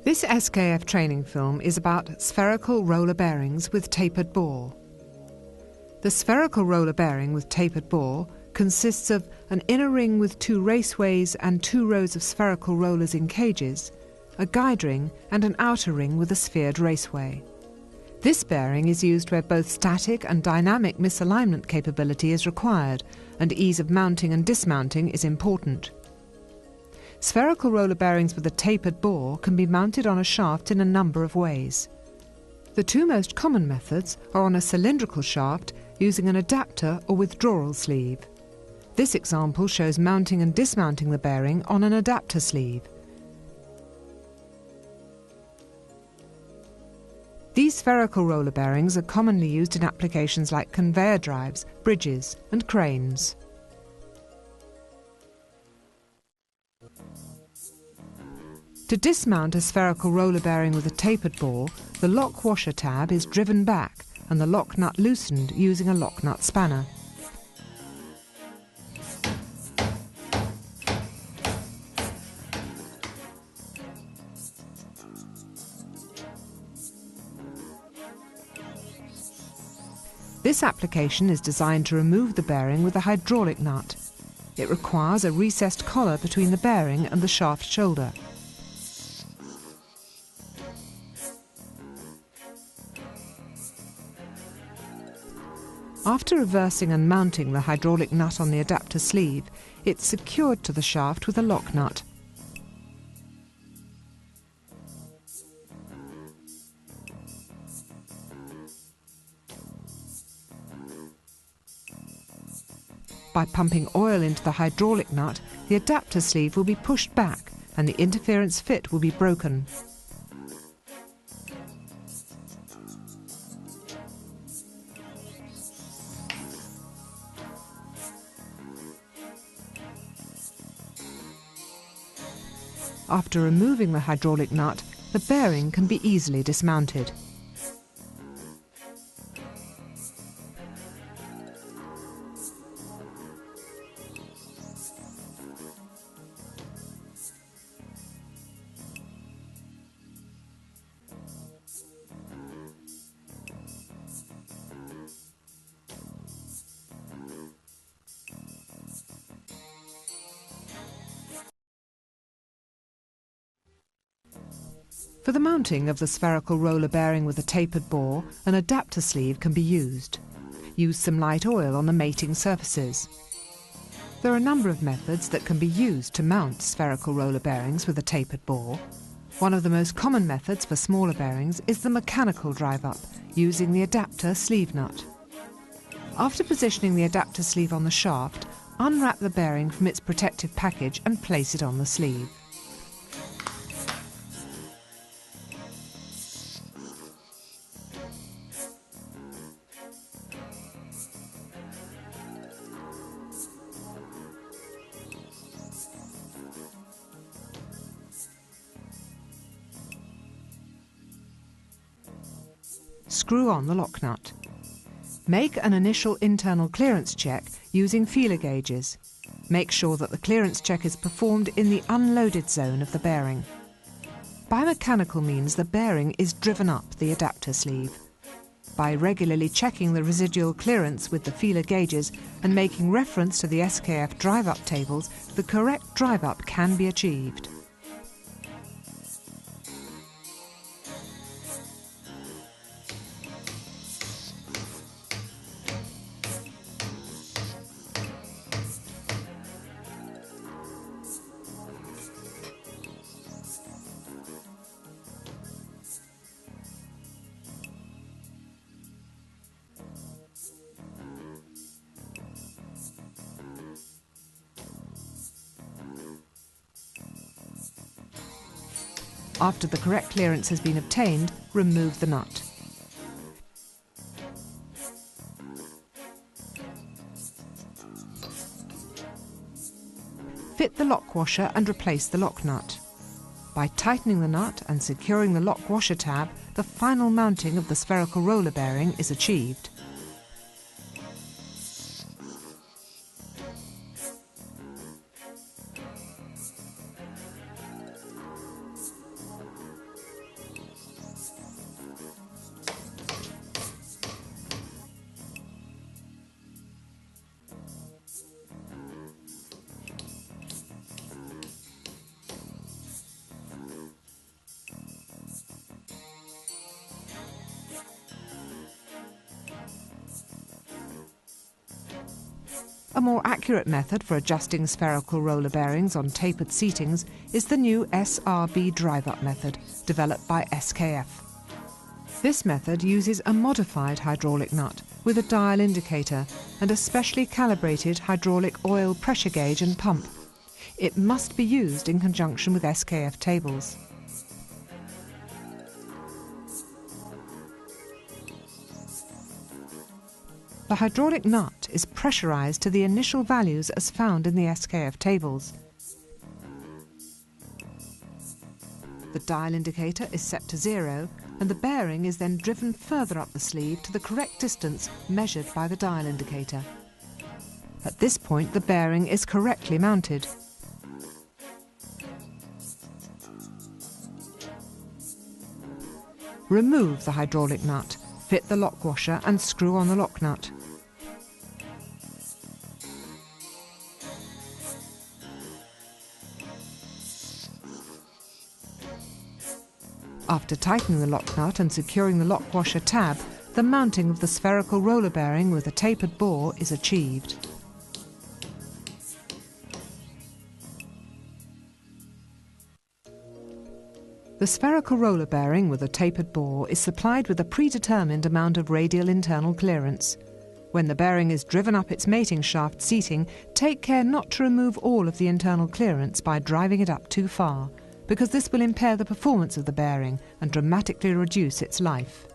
This SKF training film is about spherical roller bearings with tapered bore. The spherical roller bearing with tapered bore consists of an inner ring with 2 raceways and 2 rows of spherical rollers in cages, a guide ring and an outer ring with a sphered raceway. This bearing is used where both static and dynamic misalignment capability is required, and ease of mounting and dismounting is important. Spherical roller bearings with a tapered bore can be mounted on a shaft in a number of ways. The 2 most common methods are on a cylindrical shaft using an adapter or withdrawal sleeve. This example shows mounting and dismounting the bearing on an adapter sleeve. These spherical roller bearings are commonly used in applications like conveyor drives, bridges and cranes. To dismount a spherical roller bearing with a tapered bore, the lock washer tab is driven back and the lock nut loosened using a lock nut spanner. This application is designed to remove the bearing with a hydraulic nut. It requires a recessed collar between the bearing and the shaft shoulder. After reversing and mounting the hydraulic nut on the adapter sleeve, it's secured to the shaft with a lock nut. By pumping oil into the hydraulic nut, the adapter sleeve will be pushed back and the interference fit will be broken. After removing the hydraulic nut, the bearing can be easily dismounted. For the mounting of the spherical roller bearing with a tapered bore, an adapter sleeve can be used. Use some light oil on the mating surfaces. There are a number of methods that can be used to mount spherical roller bearings with a tapered bore. One of the most common methods for smaller bearings is the mechanical drive-up, using the adapter sleeve nut. After positioning the adapter sleeve on the shaft, unwrap the bearing from its protective package and place it on the sleeve. Screw on the lock nut. Make an initial internal clearance check using feeler gauges. Make sure that the clearance check is performed in the unloaded zone of the bearing. By mechanical means, the bearing is driven up the adapter sleeve. By regularly checking the residual clearance with the feeler gauges and making reference to the SKF drive-up tables, the correct drive-up can be achieved. After the correct clearance has been obtained, remove the nut. Fit the lock washer and replace the lock nut. By tightening the nut and securing the lock washer tab, the final mounting of the spherical roller bearing is achieved. A more accurate method for adjusting spherical roller bearings on tapered seatings is the new SRB drive-up method, developed by SKF. This method uses a modified hydraulic nut with a dial indicator and a specially calibrated hydraulic oil pressure gauge and pump. It must be used in conjunction with SKF tables. The hydraulic nut is pressurized to the initial values as found in the SKF tables. The dial indicator is set to 0 and the bearing is then driven further up the sleeve to the correct distance measured by the dial indicator. At this point, the bearing is correctly mounted. Remove the hydraulic nut, fit the lock washer and screw on the lock nut. After tightening the lock nut and securing the lock washer tab, the mounting of the spherical roller bearing with a tapered bore is achieved. The spherical roller bearing with a tapered bore is supplied with a predetermined amount of radial internal clearance. When the bearing is driven up its mating shaft seating, take care not to remove all of the internal clearance by driving it up too far, because this will impair the performance of the bearing and dramatically reduce its life.